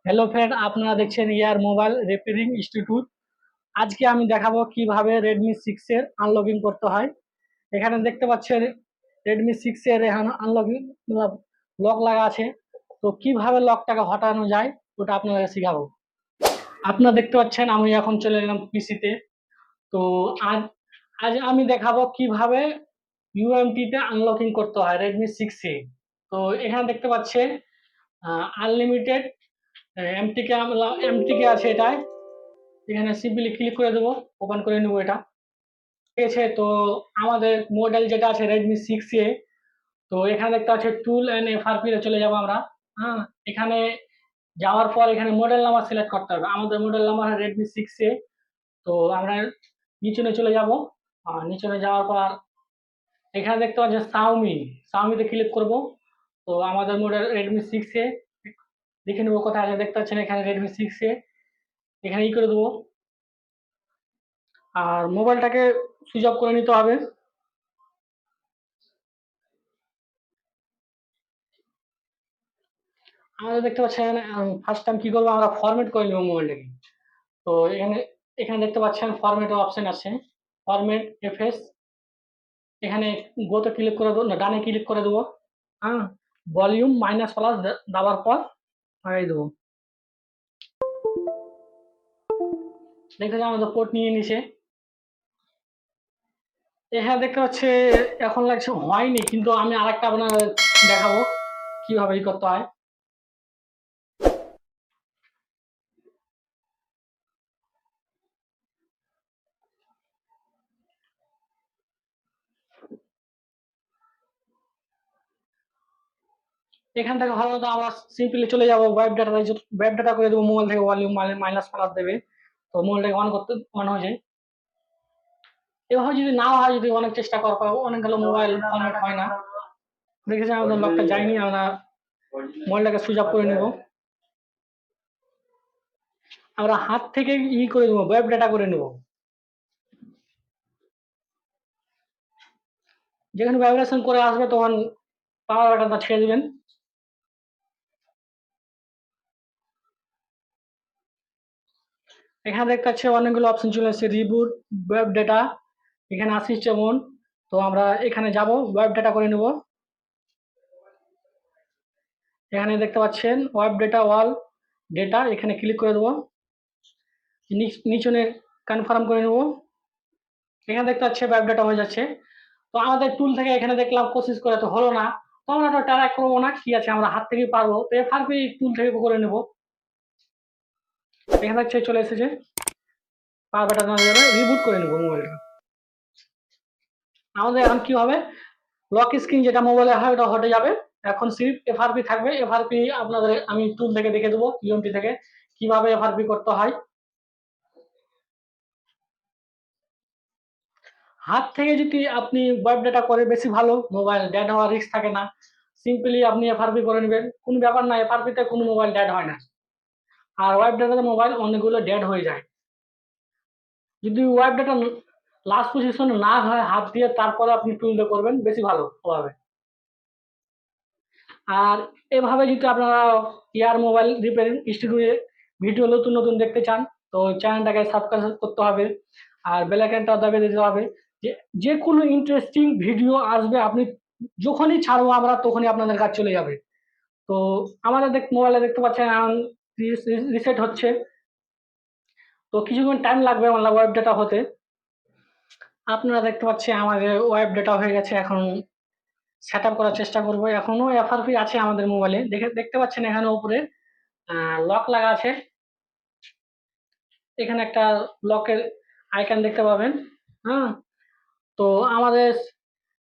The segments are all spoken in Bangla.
হ্যালো ফ্রেন্ড, আপনারা দেখছেন ইয়ার মোবাইল রিপেয়ারিং ইনস্টিটিউট। আজকে আমি দেখাবো কিভাবে রেডমি সিক্স এর আনলকিং করতে হয়। এখানে দেখতে পাচ্ছেন রেডমি সিক্স এর এখানে আনলকিং লক লাগা আছে। তো কিভাবে লকটাকে হটানো যায় ওটা আপনাদের শেখাবো। আপনারা দেখতে পাচ্ছেন আমি এখন চলে এলাম পিসিতে। তো আজ আজ আমি দেখাবো কিভাবে ইউএমটি তে আনলকিং করতে হয় রেডমি সিক্স এ। তো এখানে দেখতে পাচ্ছেন আনলিমিটেড এমটিকে আছে এটায়। এখানে সিম্পলি ক্লিক করে দেবো, ওপেন করে নেবো এটা। ঠিক আছে, তো আমাদের মডেল যেটা আছে রেডমি সিক্স এ। তো এখানে দেখতে পাচ্ছি টুল অ্যান্ড এফআরপি তে চলে যাবো আমরা। হ্যাঁ, এখানে যাওয়ার পর এখানে মডেল নাম্বার সিলেক্ট করতে হবে। আমাদের মডেল নাম্বার রেডমি সিক্স এ। তো আমরা নিচনে চলে যাব। নিচনে যাওয়ার পর এখানে দেখতে পাচ্ছি সাউমিতে ক্লিক করব। তো আমাদের মডেল রেডমি সিক্স এ। দেখে নেবো কোথায় আছে, দেখতে পাচ্ছেন এখানে রেডমি সিক্স এ। এখানে করে দেবো আর মোবাইলটাকে সুইচ অফ করে নিতে হবে। আমাদের দেখতে পাচ্ছেন ফার্স্ট টাইম কি করবো, আমরা ফরম্যাট করে নেবো মোবাইলটাকে। তো এখানে এখানে দেখতে পাচ্ছেন ফরম্যাট অপশন আছে, ফরম্যাট এফএস। এখানে গোতে ক্লিক করে দেবো, না ডানে ক্লিক করে দেবো। হ্যাঁ, ভলিউম মাইনাস প্লাস দাবার পর লাগাই দেবো। দেখতে যাই আমাদের পোর্ট নিয়ে নিছে। এখানে দেখতে পাচ্ছে এখন লাগছে হয়নি, কিন্তু আমি আরেকটা আপনার দেখাবো কিভাবে ই করতে হয়। এখান থেকে ভালো মতো আমরা সিম্পলি চলে যাবো ওয়েব ডাটা করে দেবো। মোবাইল থেকে ভলিউম মাইনাস প্লাস দেবে, তো মোবাইলটাকে অন করতে অন হয়ে যায়। এভাবে যদি না হয়, যদি অনেক চেষ্টা করা পাবো, অনেক গেলো মোবাইল ফরম্যাট হয় না। দেখেছি আমাদের লকটা যায়নি, আমরা মোবাইলটাকে সুইচ অফ করে নেব। আমরা হাত থেকে করে নেবো, ওয়েব ডাটা করে নেব। যেখানে ভাইব্রেশন করে আসবে তখন পাওয়ার বাটনটা ছেড়ে দিবেন। এখানে দেখতে পাচ্ছি অনেকগুলো অপশন চলে আসছে, রিবুট, ওয়েব ডাটা, এখানে আসিস যেমন। তো আমরা এখানে যাব, ওয়েব ডাটা করে নেব। এখানে দেখতে পাচ্ছেন ওয়েব ডেটা ওয়াল ডেটা, এখানে ক্লিক করে দেবো। নিচনে কনফার্ম করে নেব। এখানে দেখতে পাচ্ছি ওয়েব ডেটা হয়ে যাচ্ছে। তো আমাদের টুল থেকে এখানে দেখলাম কোশিশ করে তো হলো না, তো আমরা তো ট্রাই করবো না, কি আছে আমরা হাত থেকেই পারবো, তো এফআরপি টুল থেকে করে নেব। এখানে হচ্ছে চলে এসেছে, পাওয়ার বাটন না যাবে, রিবুট করে নেব মোবাইলটা। আমাদের এখন কি হবে, লক স্ক্রিন যেটা মোবাইলে হয় ওটা হটে যাবে। এখন সির্ফ এফআরপি থাকবে। এফআরপি আপনাদের আমি টুল থেকে দেখে দেবো, ইউএমটি থেকে কিভাবে এফআরপি করতে হয়। হাত থেকে যদি আপনি ওয়েব ডেটা করে বেশি ভালো, মোবাইল ডেড হওয়ার রিস্ক থাকে না। সিম্পলি আপনি এফআরপি করে নেবেন, কোনো ব্যাপার না, এফআরপিতে কোনো মোবাইল ডেড হয় না। আর ওয়েব ডেটাতে মোবাইল অনেকগুলো ডেড হয়ে যায়। যদি ওয়েব ডেটা লাস্ট পজিশনে না হয় হাত দিয়ে, তারপরে আপনি টুল দিয়ে করবেন, বেশি ভালো হবে। আর এভাবে যদি আপনারা ইয়ার মোবাইল রিপেয়ারিং ইনস্টিটিউটে ভিডিও নতুন নতুন দেখতে চান, তো চ্যানেলটাকে সাবস্ক্রাইব করতে হবে আর বেল আইকনটা দাবিয়ে দিতে হবে। যে যে কোনো ইন্টারেস্টিং ভিডিও আসবে, আপনি যখনই ছাড়বো আমরা তখনই আপনাদের কাছে চলে যাবে। তো আমাদের মোবাইলে দেখতে পাচ্ছেন রিসেট হচ্ছে, তো কিছুক্ষণ টাইম লাগবে আমার ওয়েব ডেটা হতে। আপনারা দেখতে পাচ্ছেন আমাদের ওয়েব ডেটা হয়ে গেছে। এখন সেট আপ করার চেষ্টা করবো। এখনো এফআরপি আছে আমাদের মোবাইলে, দেখতে পাচ্ছেন এখানে উপরে লক লাগা আছে। এখানে একটা লকের আইকন দেখতে পাবেন। হ্যাঁ, তো আমাদের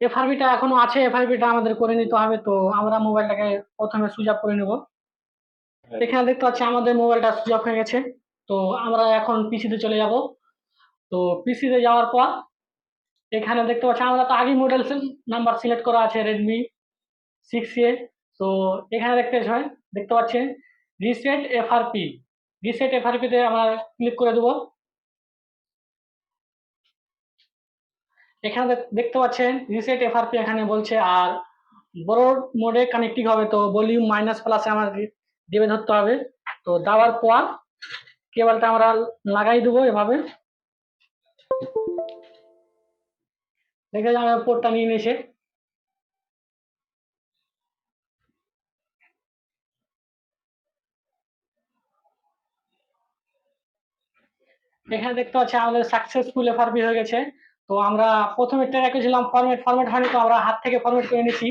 এফআরপিটা এখনো আছে, এফআরপিটা আমাদের করে নিতে হবে। তো আমরা মোবাইলটাকে প্রথমে সুইচ অফ করে নেব। এখানে দেখতে পাচ্ছি আমাদের মোবাইলটা সুইচ অফ হয়ে গেছে। তো আমরা এখন পিসিতে চলে যাব। তো পিসিতে যাওয়ার পর এখানে দেখতে পাচ্ছি আমরা তো আগেই মডেল নাম্বার সিলেক্ট করা আছে রেডমি সিক্স এ। তো এখানে দেখতে পাচ্ছেন রিসেট এফআরপি। রিসেট এফআরপিতে আমরা ক্লিক করে দেবো। এখানে দেখতে পাচ্ছেন রিসেট এফআরপি এখানে বলছে। আর বড় মোডে কানেক্টিং হবে, তো ভলিউম মাইনাস প্লাসে আমাদের দেবে ধরতে হবে। তো দেওয়ার পর কেবলটা আমরা লাগাই দেবো এভাবে। দেখে যে আমার পোর্টটা নিয়ে নিয়েছে। এখানে দেখতে পাচ্ছি আমাদের সাকসেসফুল এফআরপি হয়ে গেছে। তো আমরা প্রথমে ট্রাই করেছিলাম ফরম্যাট হয়নি, তো আমরা হাত থেকে ফরম্যাট করে নিয়েছি।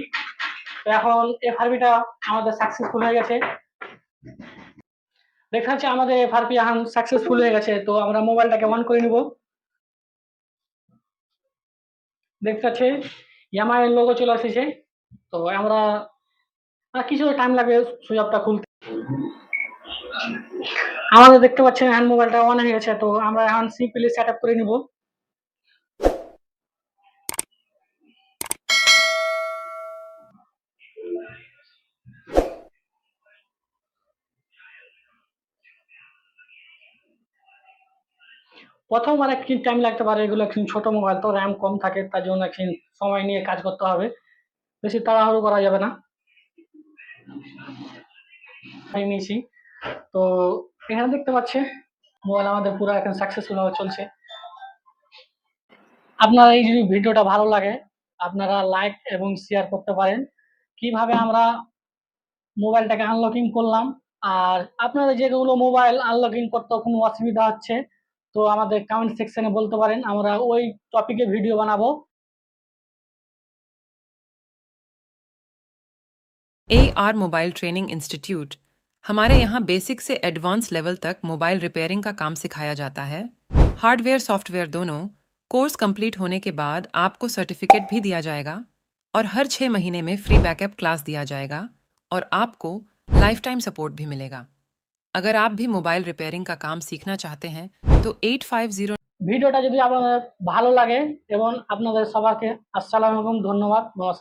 তো এখন এফআরপিটা আমাদের সাকসেসফুল হয়ে গেছে। দেখা যাচ্ছে আমাদের এফআরপি এখন সাকসেসফুল হয়ে গেছে। তো আমরা মোবাইলটাকে অন করে নিব। দেখতে পাচ্ছি ইয়ামাহা এর লোগো চলে এসেছে। তো আমরা কিছু টাইম লাগবে সুইচটা খুলতে। আমাদের দেখতে পাচ্ছেন এখন মোবাইলটা অন হয়ে গেছে। তো আমরা এখন সিম্পলি সেট আপ করে নিব। প্রথম আর একদিন টাইম লাগতে পারে, এগুলো একদিন ছোট মোবাইল তো র্যাম কম থাকে, তার জন্য একদিন সময় নিয়ে কাজ করতে হবে, বেশি তাড়াহুড়ো করা যাবে না। নিয়েছি। তো এখানে দেখতে পাচ্ছেন মোবাইল আমাদের পুরো এখন সাকসেসফুল ভাবে চলছে। আপনার এই যদি ভিডিওটা ভালো লাগে আপনারা লাইক এবং শেয়ার করতে পারেন কিভাবে আমরা মোবাইলটাকে আনলকিং করলাম। আর আপনারা যেগুলো মোবাইল আনলকিং করতে কোনো অসুবিধা হচ্ছে তো আমাদের কমেন্ট সেকশনে বলতে পারেন, আমরা ওই টপিকে ভিডিও বানাবো। AR mobile training institute. हमारे यहाँ बेसिक से एडवांस लेवल तक मोबाइल रिपेयरिंग का काम सिखाया जाता है। हार्डवेयर सॉफ्टवेयर दोनों। कोर्स कंप्लीट होने के बाद आपको सर्टिफिकेट भी दिया जाएगा और हर 6 महीने में फ्री बैकअप क्लास दिया जाएगा और आपको लाइफ टाइम सपोर्ट भी मिलेगा। अगर आप भी मोबाइल रिपेयरिंग का काम सीखना चाहते हैं तो 850। ভিডিওটা যদি আপনাদের ভালো লাগে এবং আপনাদের সবাইকে আসসালামু আলাইকুম, ধন্যবাদ, নমস্কার।